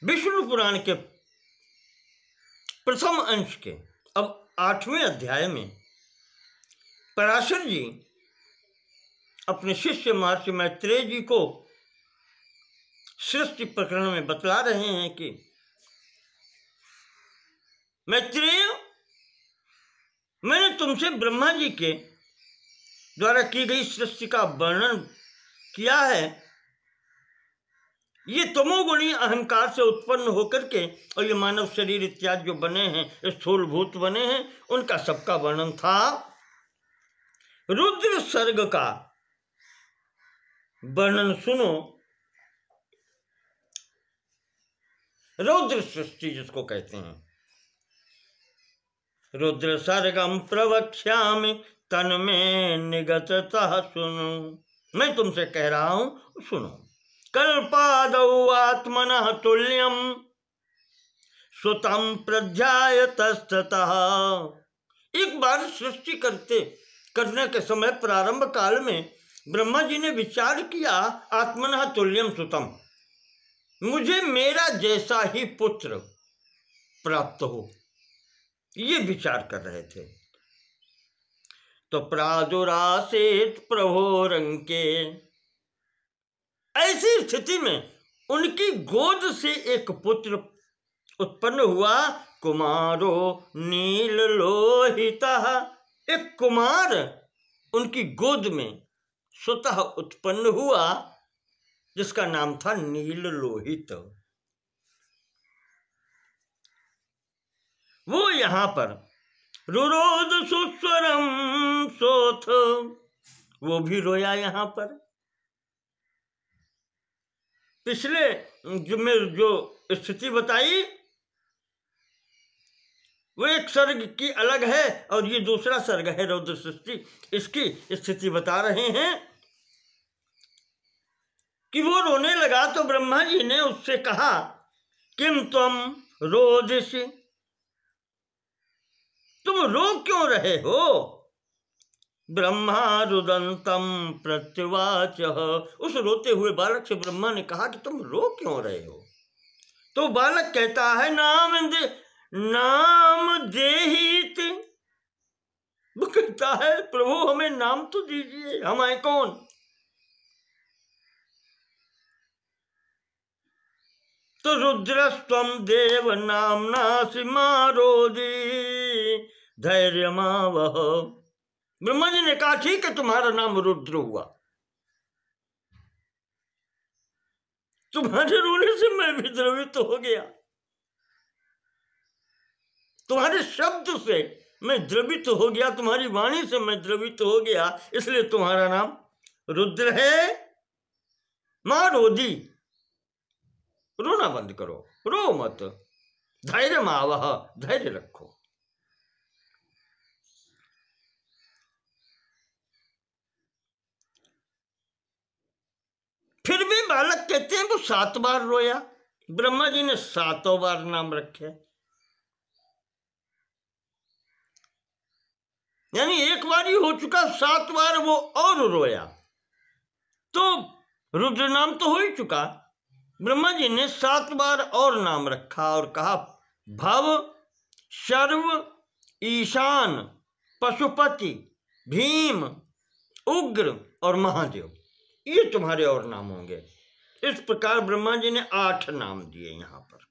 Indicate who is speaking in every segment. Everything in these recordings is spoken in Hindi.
Speaker 1: विष्णु पुराण के प्रथम अंश के अब 8वें अध्याय में पराशर जी अपने शिष्य महर्षि मैत्रेय जी को सृष्टि प्रकरण में बतला रहे हैं कि मैत्रेय, मैंने तुमसे ब्रह्मा जी के द्वारा की गई सृष्टि का वर्णन किया है। ये तमोगुणी अहंकार से उत्पन्न होकर के और ये मानव शरीर इत्यादि जो बने हैं, स्थूलभूत बने हैं, उनका सबका वर्णन था। रुद्र सर्ग का वर्णन सुनो। रौद्र सृष्टि जिसको कहते हैं, रुद्र सर्गम प्रवक्ष्यामि तन में निगततः सुनो। मैं तुमसे कह रहा हूं, सुनो। कल्पादौ आत्मनः तुल्यम सुतम प्रध्यायतस्ततः। एक बार सृष्टि करने के समय प्रारंभ काल में ब्रह्मा जी ने विचार किया, आत्मनः तुल्यम सुतम, मुझे मेरा जैसा ही पुत्र प्राप्त हो, ये विचार कर रहे थे। तो प्रादुरासेत प्रभोरंके, ऐसी स्थिति में उनकी गोद से एक पुत्र उत्पन्न हुआ, कुमारो नील लोहितः। एक कुमार उनकी गोद में स्वतः उत्पन्न हुआ जिसका नाम था नील लोहित। वो यहां पर रुरोद सुस्वरम सोथ, वो भी रोया। यहां पर पिछले जो स्थिति बताई वो एक सर्ग की अलग है और ये दूसरा सर्ग है रौद्र सृष्टि। इसकी स्थिति बता रहे हैं कि वो रोने लगा तो ब्रह्मा जी ने उससे कहा, किम त्वम रोदिषि, तुम रो क्यों रहे हो? ब्रह्मा रुदंतम प्रत्युवाच, उस रोते हुए बालक से ब्रह्मा ने कहा कि तुम रो क्यों रहे हो? तो बालक कहता है, नाम देहित। वो कहता है, प्रभु हमें नाम तो दीजिए, हम आए कौन? तो रुद्रस्त्वम देव नामना सिमारोदी धैर्यमावह। ब्रह्मा जी ने कहा, ठीक है, तुम्हारा नाम रुद्र हुआ। तुम्हारे रोने से मैं भी द्रवित हो गया, तुम्हारे शब्द से मैं द्रवित हो गया, तुम्हारी वाणी से मैं द्रवित हो गया, इसलिए तुम्हारा नाम रुद्र है। मां रोदी, रोना बंद करो, रो मत। धैर्य मावह, धैर्य रखो। फिर भी बालक कहते हैं वो 7 बार रोया। ब्रह्मा जी ने 7 बार नाम रखे, यानी एक बार ही हो चुका, 7 बार वो और रोया, तो रुद्र नाम तो हो ही चुका। ब्रह्मा जी ने 7 बार और नाम रखा और कहा, भव, शर्व, ईशान, पशुपति, भीम, उग्र और महादेव, ये तुम्हारे और नाम होंगे। इस प्रकार ब्रह्मा जी ने 8 नाम दिए यहां पर।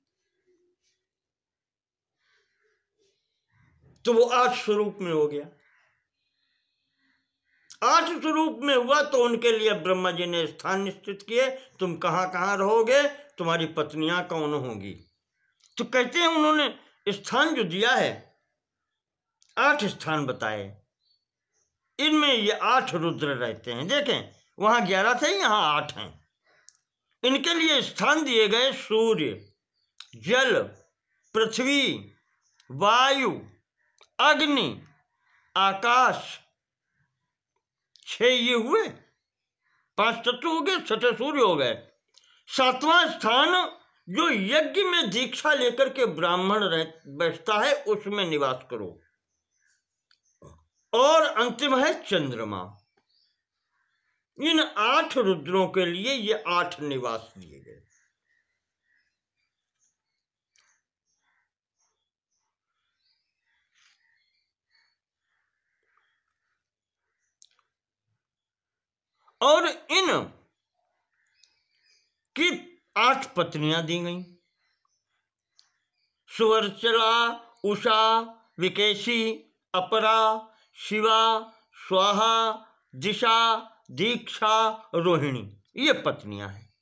Speaker 1: तो वो 8 स्वरूप में हो गया। 8 स्वरूप में हुआ तो उनके लिए ब्रह्मा जी ने स्थान निश्चित किए, तुम कहाँ कहाँ रहोगे, तुम्हारी पत्नियां कौन होंगी। तो कहते हैं उन्होंने स्थान जो दिया है, 8 स्थान बताए, इनमें ये 8 रुद्र रहते हैं। देखें, वहां 11 थे, यहां 8 हैं। इनके लिए स्थान दिए गए सूर्य, जल, पृथ्वी, वायु, अग्नि, आकाश, 6 ये हुए, 5 तत्व हो गए, 6 सूर्य हो गए। 7वां स्थान जो यज्ञ में दीक्षा लेकर के ब्राह्मण बैठता है, उसमें निवास करो। और अंतिम है चंद्रमा। इन 8 रुद्रों के लिए ये 8 निवास दिए गए। और इन की 8 पत्नियां दी गईं। सुवर्चला, उषा, विकेशी, अपरा, शिवा, स्वाहा, दिशा, दीक्षा, रोहिणी, ये पत्नियां हैं।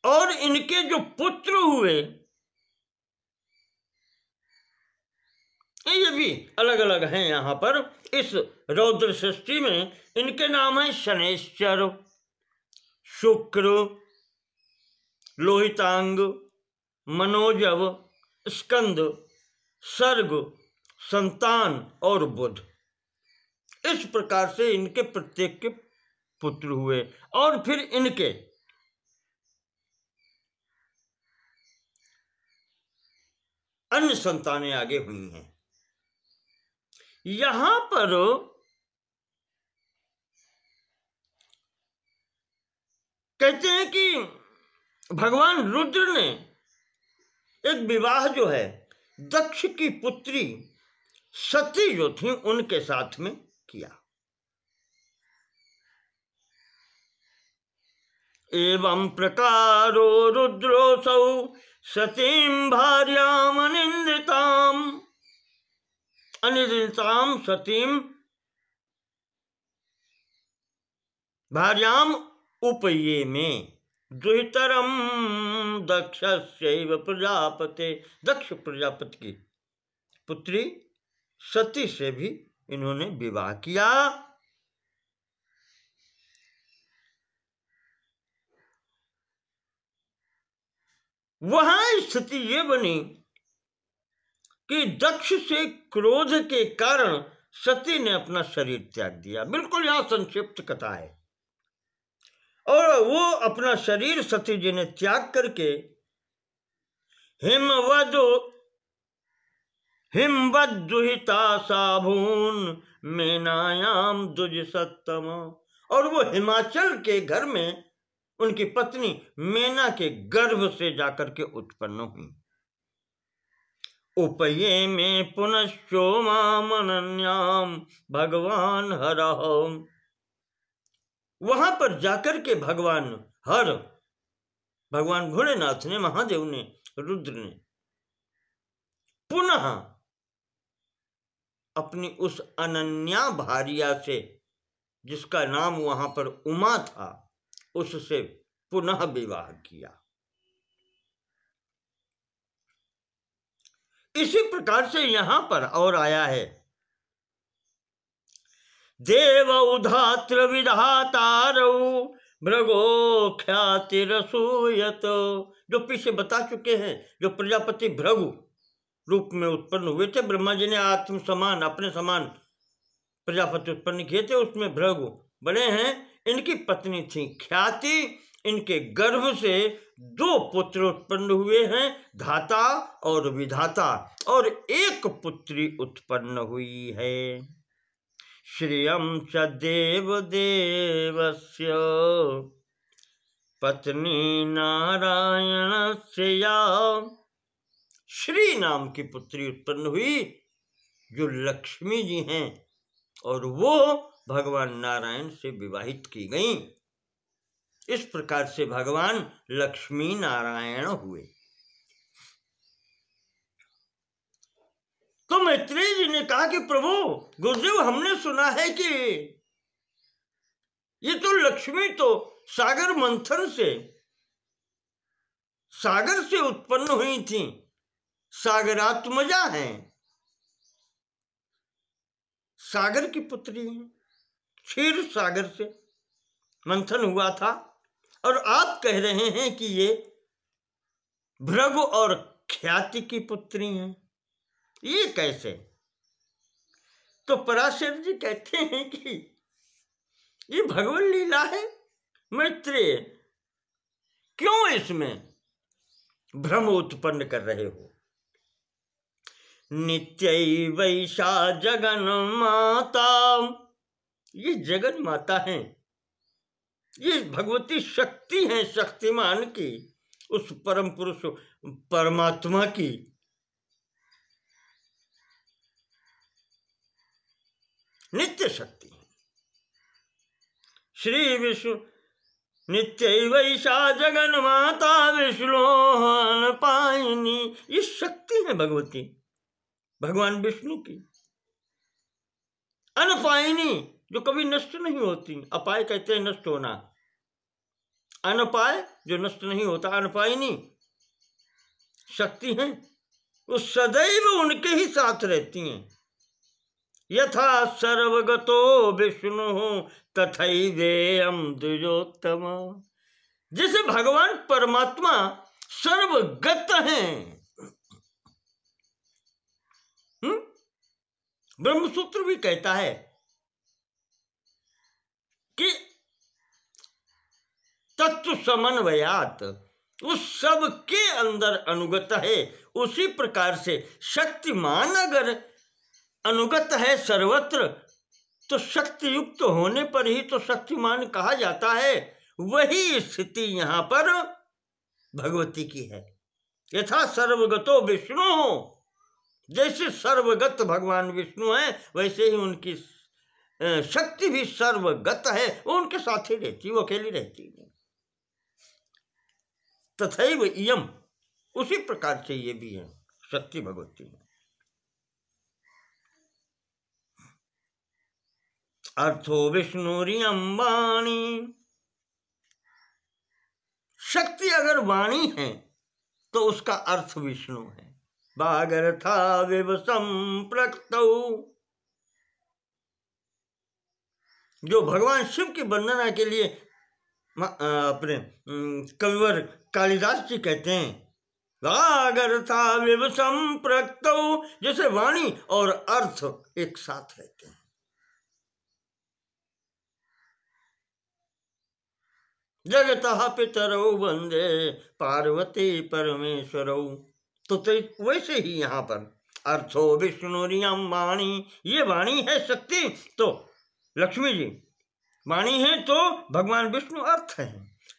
Speaker 1: और इनके जो पुत्र हुए ये भी अलग अलग हैं। यहां पर इस रौद्र सृष्टि में इनके नाम है शनैश्चर, शुक्र, लोहितांग, मनोजव, स्कंद, सर्ग, संतान और बुध। इस प्रकार से इनके प्रत्येक के पुत्र हुए और फिर इनके अन्य संतानें आगे हुई हैं। यहां पर कहते हैं कि भगवान रुद्र ने एक विवाह जो है दक्ष की पुत्री सती जो थी उनके साथ में किया। एवं प्रकारो रुद्रोऽसौ सतीं भार्याम् अनिंद्रितां सतीं भार्याम् उपये में दुहितरम दक्षस्यैव प्रजापते। दक्ष प्रजापति की पुत्री सती से भी इन्होंने विवाह किया। वहां स्थिति ये बनी कि दक्ष से क्रोध के कारण सती ने अपना शरीर त्याग दिया। बिल्कुल यहां संक्षिप्त कथा है। और वो अपना शरीर सती जी ने त्याग करके हिमवद दुहिता साभून मेनायाम दुज सत्तम। और वो हिमाचल के घर में उनकी पत्नी मेना के गर्भ से जाकर के उत्पन्न हुई। उपये में पुनश्चोमामनन्याम भगवान हरः। वहां पर जाकर के भगवान भोलेनाथ ने, महादेव ने, रुद्र ने पुनः अपनी उस अनन्या भार्या से, जिसका नाम वहां पर उमा था, उससे पुनः विवाह किया। इसी प्रकार से यहां पर और आया है देव उधात्र विधातारौ भृगो ख्यातिरसूयत। जो पीछे बता चुके हैं, जो प्रजापति भृगु रूप में उत्पन्न हुए थे, ब्रह्मा जी ने आत्म समान, अपने समान प्रजापति उत्पन्न किए थे, उसमें भृगु बने हैं। इनकी पत्नी थी ख्याति। इनके गर्भ से 2 पुत्र उत्पन्न हुए हैं, धाता और विधाता, और एक पुत्री उत्पन्न हुई है। श्रियं च देवदेवस्य पत्नी नारायणस्य या। श्री नाम की पुत्री उत्पन्न हुई जो लक्ष्मी जी हैं, और वो भगवान नारायण से विवाहित की गई। इस प्रकार से भगवान लक्ष्मी नारायण हुए। तो मैत्रेय जी ने कहा कि प्रभु गुरुदेव, हमने सुना है कि ये तो लक्ष्मी तो सागर मंथन से, सागर से उत्पन्न हुई थी, सागरात्मजा हैं, सागर की पुत्री हैं, क्षीर सागर से मंथन हुआ था, और आप कह रहे हैं कि ये भृगु और ख्याति की पुत्री हैं, ये कैसे? तो पराशर जी कहते हैं कि ये भगवान लीला है मैत्रेय, क्यों इसमें भ्रम उत्पन्न कर रहे हो? नित्यैवैषा जगन माता, ये जगन माता हैं, ये भगवती शक्ति हैं, शक्तिमान की, उस परम पुरुष परमात्मा की नित्य शक्ति है। श्री विष्णु नित्यैवैषा जगन माता विष्णु पायिनी। ये शक्ति है भगवती, भगवान विष्णु की। अनपायिनी, जो कभी नष्ट नहीं होती। अपाय कहते हैं नष्ट होना, अनपाय जो नष्ट नहीं होता, अनपायिनी शक्ति है। वो सदैव उनके ही साथ रहती हैं। यथा सर्वगतो विष्णु तथैवेयं द्विजोत्तम। जैसे भगवान परमात्मा सर्वगत हैं। ब्रह्मसूत्र भी कहता है कि तत्व समन्वयात, उस सब के अंदर अनुगत है। उसी प्रकार से शक्तिमान अगर अनुगत है सर्वत्र, तो शक्ति युक्त होने पर ही तो शक्तिमान कहा जाता है। वही स्थिति यहाँ पर भगवती की है। यथा सर्वगतो विष्णु, जैसे सर्वगत भगवान विष्णु है, वैसे ही उनकी शक्ति भी सर्वगत है। वो उनके साथ ही रहती, वो अकेली रहती नहीं। तथैव इयम्, उसी प्रकार से ये भी है शक्ति भगवती है। अर्थो विष्णुरियं वाणी, शक्ति अगर वाणी है तो उसका अर्थ विष्णु है। वागर्था विव संप्रक्तौ, जो भगवान शिव की वंदना के लिए अपने कविवर कालिदास जी कहते हैं, वागर्था विव संप्रक्तौ, जैसे वाणी और अर्थ एक साथ रहते हैं। जगतः पितरौ वंदे पार्वती परमेश्वरौ, तो वैसे ही यहाँ पर अर्थो विष्णुरियं वाणी, ये वाणी है शक्ति, तो लक्ष्मी जी वाणी है, तो भगवान विष्णु अर्थ है।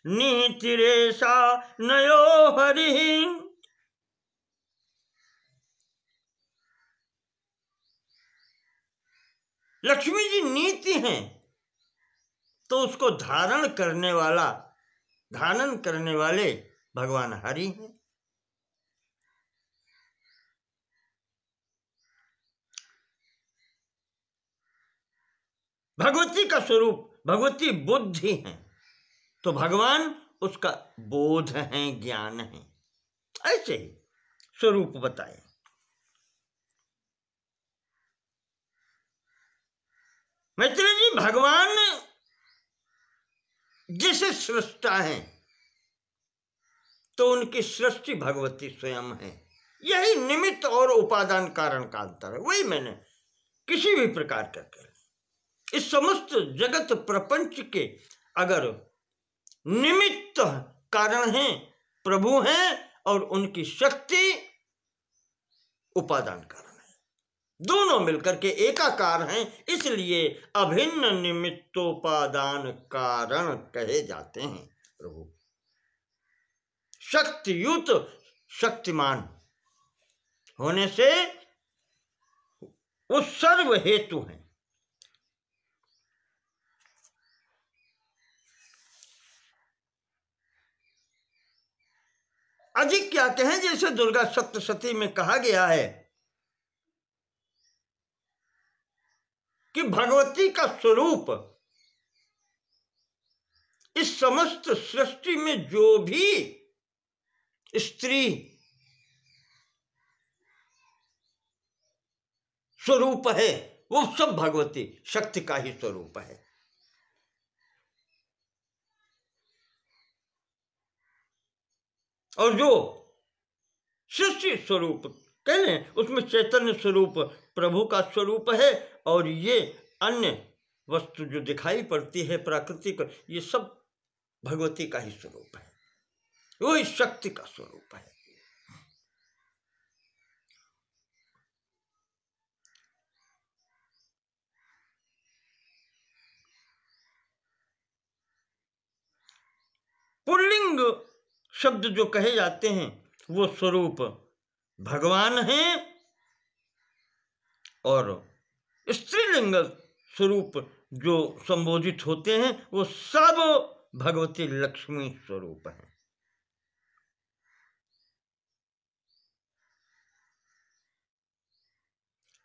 Speaker 1: नीतिरेषा नयो हरि, लक्ष्मी जी नीति हैं, तो उसको धारण करने वाले भगवान हरि हैं। भगवती का स्वरूप, भगवती बुद्धि है, तो भगवान उसका बोध है, ज्ञान है। ऐसे ही स्वरूप बताए। मैत्रेय जी, भगवान जैसे सृष्टा हैं, तो उनकी सृष्टि भगवती स्वयं है। यही निमित्त और उपादान कारण का अंतर है। वही मैंने किसी भी प्रकार करके इस समस्त जगत प्रपंच के अगर निमित्त कारण हैं, प्रभु हैं, और उनकी शक्ति उपादान कारण है, दोनों मिलकर के एकाकार हैं। इसलिए अभिन्न निमित्तोपादान कारण कहे जाते हैं प्रभु। शक्तियुत, शक्तिमान होने से वो सर्व हेतु हैं। अधिक क्या कहें, जैसे दुर्गा सप्तशती में कहा गया है कि भगवती का स्वरूप इस समस्त सृष्टि में जो भी स्त्री स्वरूप है, वो सब भगवती शक्ति का ही स्वरूप है। और जो सृष्टि स्वरूप कह लें, उसमें चैतन्य स्वरूप प्रभु का स्वरूप है। और ये अन्य वस्तु जो दिखाई पड़ती है प्राकृतिक, ये सब भगवती का ही स्वरूप है, वही शक्ति का स्वरूप है। पुल्लिंग शब्द जो कहे जाते हैं, वो स्वरूप भगवान हैं, और स्त्रीलिंग स्वरूप जो संबोधित होते हैं वो सब भगवती लक्ष्मी स्वरूप हैं।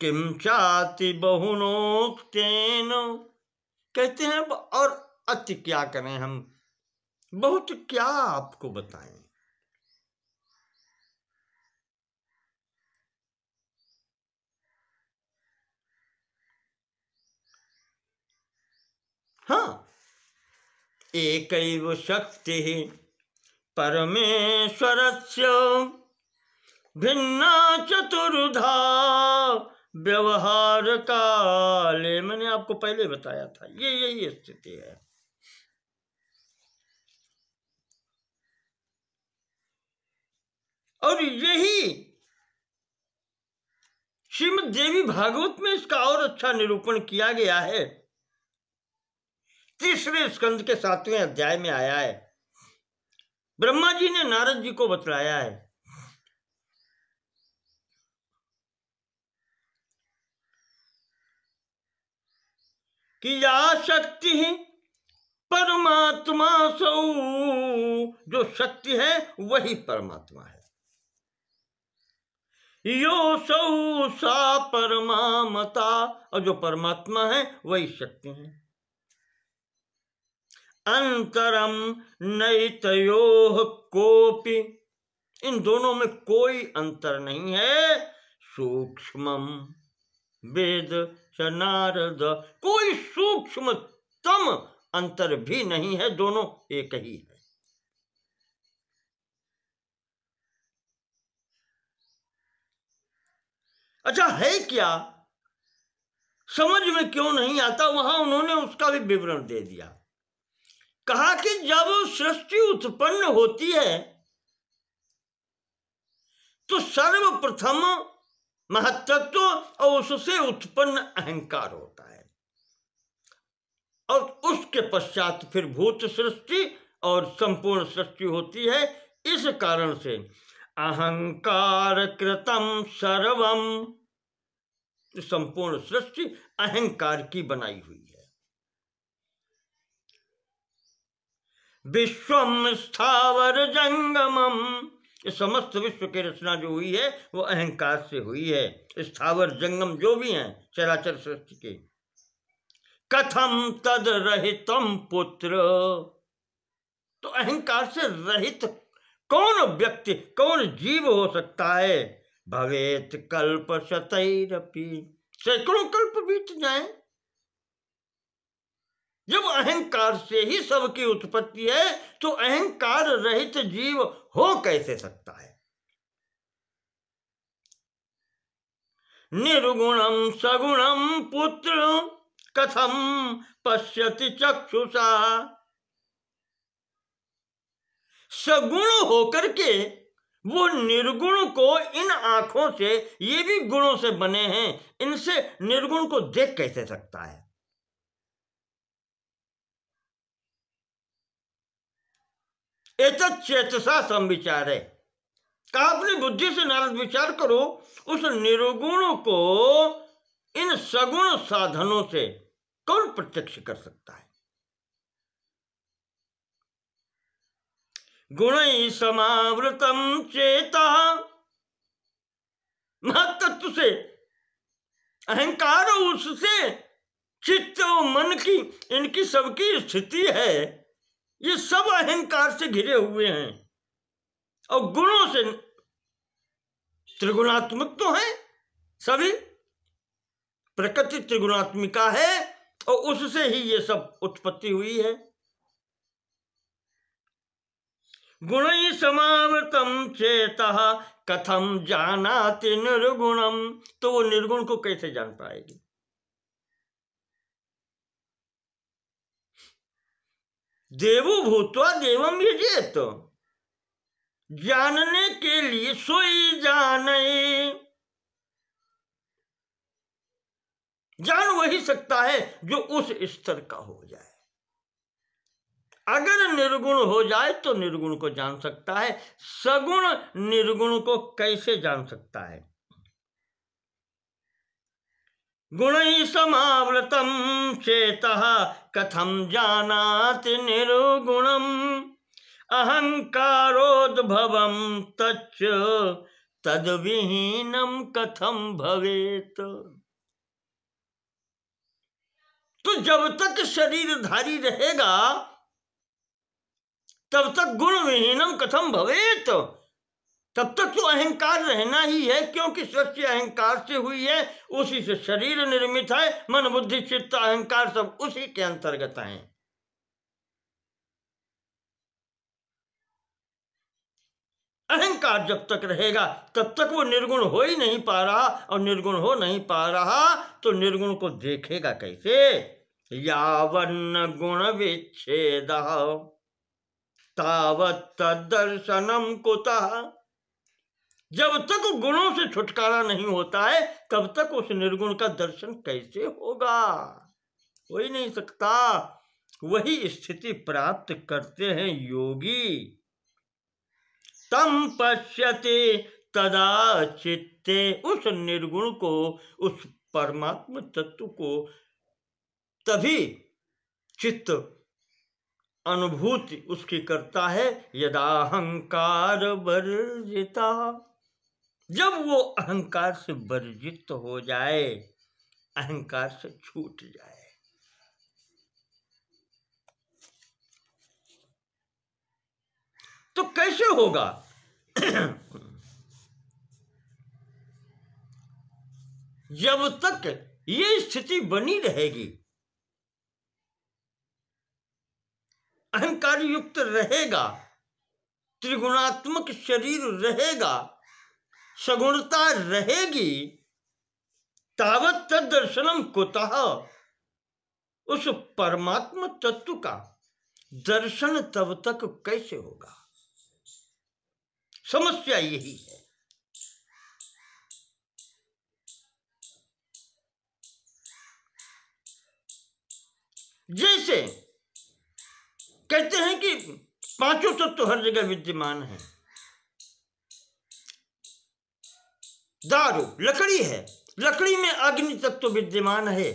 Speaker 1: किम चाति बहुनोक्तेन, कहते हैं और अति क्या करें हम, बहुत क्या आपको बताएं। हाँ, एकैव शक्ति परमेश्वरस्य भिन्ना चतुर्धा व्यवहार काले, मैंने आपको पहले बताया था, ये यही स्थिति है। और यही श्रीमद् देवी भागवत में इसका और अच्छा निरूपण किया गया है। तीसरे स्कंद के 7वें अध्याय में आया है। ब्रह्मा जी ने नारद जी को बतलाया है कि या शक्ति परमात्मा सौ, जो शक्ति है वही परमात्मा है। यो सौ सा परमामता, और जो परमात्मा है वही शक्ति है। अंतरम नैतयोः कोपि, इन दोनों में कोई अंतर नहीं है। सूक्ष्मम वेद च नारद, कोई सूक्ष्मतम अंतर भी नहीं है, दोनों एक ही है। अच्छा है क्या, समझ में क्यों नहीं आता, वहां उन्होंने उसका भी विवरण दे दिया। कहा कि जब सृष्टि उत्पन्न होती है तो सर्वप्रथम महत्त्व और उससे उत्पन्न अहंकार होता है, और उसके पश्चात फिर भूत सृष्टि और संपूर्ण सृष्टि होती है। इस कारण से अहंकार कृतम सर्वम, संपूर्ण सृष्टि अहंकार की बनाई हुई है। विश्वम स्थावर जंगमम, समस्त विश्व की रचना जो हुई है वो अहंकार से हुई है। स्थावर जंगम जो भी हैं चराचर सृष्टि के। कथम तद रहितम पुत्र, तो अहंकार से रहित कौन व्यक्ति, कौन जीव हो सकता है। भवेत कल्प शतैरपि, सैकड़ों कल्प बीत जाए, जब अहंकार से ही सबकी उत्पत्ति है तो अहंकार रहित जीव हो कैसे सकता है। निर्गुणम सगुणम पुत्र कथम पश्यति चक्षुषा, सगुण होकर के वो निर्गुण को इन आंखों से, ये भी गुणों से बने हैं, इनसे निर्गुण को देख कैसे सकता है। एतत् चेतसा संविचार है, कहा अपनी बुद्धि से नारद विचार करो, उस निर्गुण को इन सगुण साधनों से कौन प्रत्यक्ष कर सकता है। गुणैः समावृतम चेता, महत्त्व से अहंकार उससे चित्त और मन की, इनकी सबकी स्थिति है, ये सब अहंकार से घिरे हुए हैं और गुणों से त्रिगुणात्मक तो है सभी, प्रकृति त्रिगुणात्मिका है और उससे ही ये सब उत्पत्ति हुई है। गुणैः समावृतम चेतः कथम जानाति निर्गुणम, तो वो निर्गुण को कैसे जान पाएगी। देवो भूत्वा देवम यजेत, जानने के लिए सोई जाने, जान वही सकता है जो उस स्तर का हो जाए। अगर निर्गुण हो जाए तो निर्गुण को जान सकता है, सगुण निर्गुण को कैसे जान सकता है। गुणैः समावृतं चेतः कथं जानाति निर्गुणम् अहंकारोद्भवं तच्च तद्विहीनं कथं भवेत्। तो जब तक शरीरधारी रहेगा तब तक गुण विहीनम कथम भवेत, तब तक तो अहंकार रहना ही है, क्योंकि सृष्टि अहंकार से हुई है, उसी से शरीर निर्मित है, मन बुद्धि चित्त अहंकार सब उसी के अंतर्गत हैं। अहंकार जब तक रहेगा तब तक वो निर्गुण हो ही नहीं पा रहा, और निर्गुण हो नहीं पा रहा तो निर्गुण को देखेगा कैसे। यावन्न गुण विच्छेद तावत् तद्दर्शनम कुतः। जब तक गुणों से छुटकारा नहीं होता है तब तक उस निर्गुण का दर्शन कैसे होगा, हो ही नहीं सकता। वही स्थिति प्राप्त करते हैं योगी। तम पश्यते तदा चित्ते, उस निर्गुण को, उस परमात्मा तत्व को तभी चित्त अनुभूति उसकी करता है, यदा अहंकार वर्जिता, जब वो अहंकार से वर्जित हो जाए, अहंकार से छूट जाए। तो कैसे होगा? जब तक ये स्थिति बनी रहेगी, अहंकार युक्त रहेगा, त्रिगुणात्मक शरीर रहेगा, सगुणता रहेगी, तावत् तद्दर्शनम कुतः, उस परमात्मा तत्व का दर्शन तब तक कैसे होगा? समस्या यही है। जैसे कहते हैं कि पांचों तत्व हर जगह विद्यमान है। दारू लकड़ी है, लकड़ी में अग्नि तत्व विद्यमान है,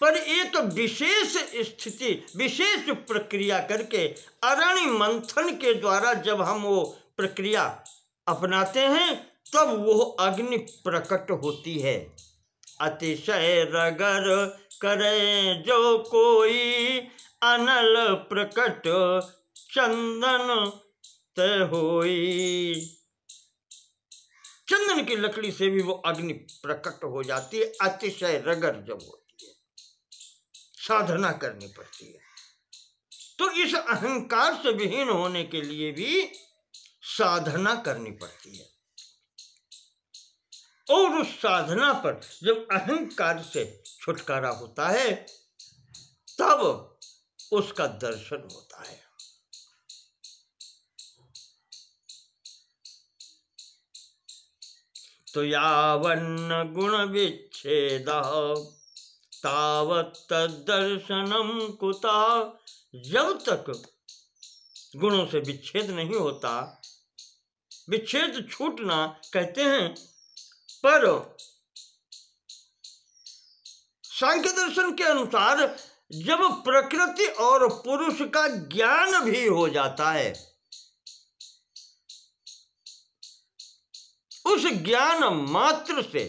Speaker 1: पर एक विशेष स्थिति, विशेष प्रक्रिया करके अरणि मंथन के द्वारा जब हम वो प्रक्रिया अपनाते हैं तब वो अग्नि प्रकट होती है। अतिशय रगर करे जो कोई, अनल प्रकट चंदन तय होई। चंदन की लकड़ी से भी वो अग्नि प्रकट हो जाती है, अतिशय रगर जब होती है, साधना करनी पड़ती है। तो इस अहंकार से विहीन होने के लिए भी साधना करनी पड़ती है, और उस साधना पर जब अहंकार से छुटकारा होता है तब उसका दर्शन होता है। तो यावन्न गुण विच्छेद तावत् तद्दर्शनम कुतः, जब तक गुणों से विच्छेद नहीं होता, विच्छेद छूटना कहते हैं, पर सांख्य दर्शन के अनुसार जब प्रकृति और पुरुष का ज्ञान भी हो जाता है, उस ज्ञान मात्र से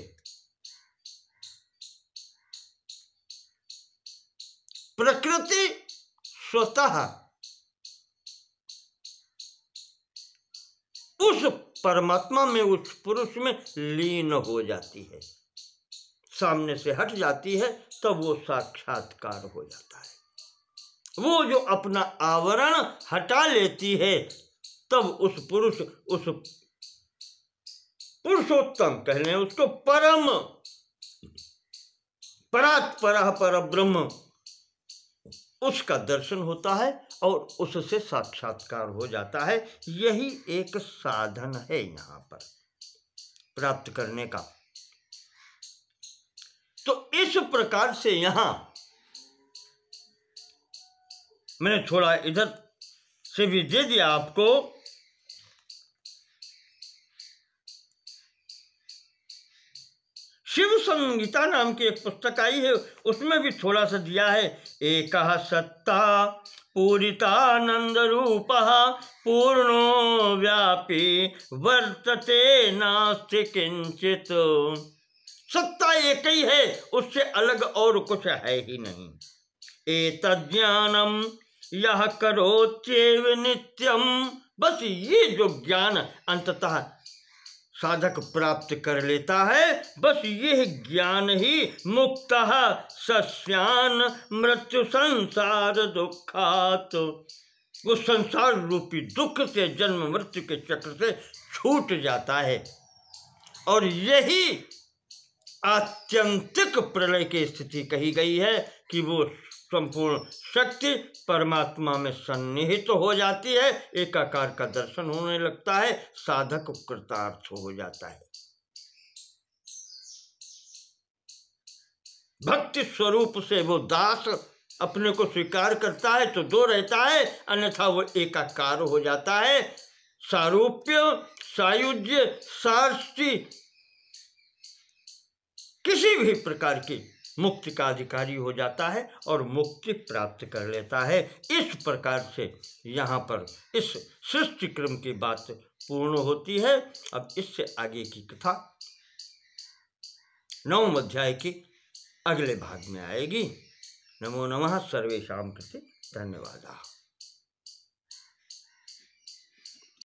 Speaker 1: प्रकृति स्वतः उस परमात्मा में, उस पुरुष में लीन हो जाती है, सामने से हट जाती है, तब वो साक्षात्कार हो जाता है। वो जो अपना आवरण हटा लेती है तब उस पुरुष, उस पुरुषोत्तम कह लें उसको, परम परात्परः परब्रह्म, उसका दर्शन होता है और उससे साक्षात्कार हो जाता है। यही एक साधन है यहाँ पर प्राप्त करने का। तो इस प्रकार से यहाँ मैंने थोड़ा इधर से भी दे दिया आपको। शिव संगीता नाम की एक पुस्तक आई है, उसमें भी थोड़ा सा दिया है। एकः सत्ता पूरितानंद रूपः पूर्णो व्यापी वर्तते नास्ति किंचित। सत्ता एक ही है, उससे अलग और कुछ है ही नहीं। एतज्ज्ञानम यह करोत्येव नित्यम, बस ये जो ज्ञान अंततः साधक प्राप्त कर लेता है, बस यह ज्ञान ही मुक्तः सस्यान मृत्यु संसार दुखात, वो संसार रूपी दुख से, जन्म मृत्यु के चक्र से छूट जाता है। और यही आत्यंतिक प्रलय की स्थिति कही गई है कि वो संपूर्ण शक्ति परमात्मा में सन्निहित हो जाती है, एकाकार का दर्शन होने लगता है, साधक कृतार्थ हो जाता है। भक्ति स्वरूप से वो दास अपने को स्वीकार करता है तो दो रहता है, अन्यथा वो एकाकार हो जाता है। सारूप्य, सायुज्य, सार्ष्टी, किसी भी प्रकार की मुक्ति का अधिकारी हो जाता है और मुक्ति प्राप्त कर लेता है। इस प्रकार से यहाँ पर इस सृष्टि क्रम की बात पूर्ण होती है। अब इससे आगे की कथा 9वें अध्याय की अगले भाग में आएगी। नमो नमः। सर्वेषां कृते धन्यवादाः।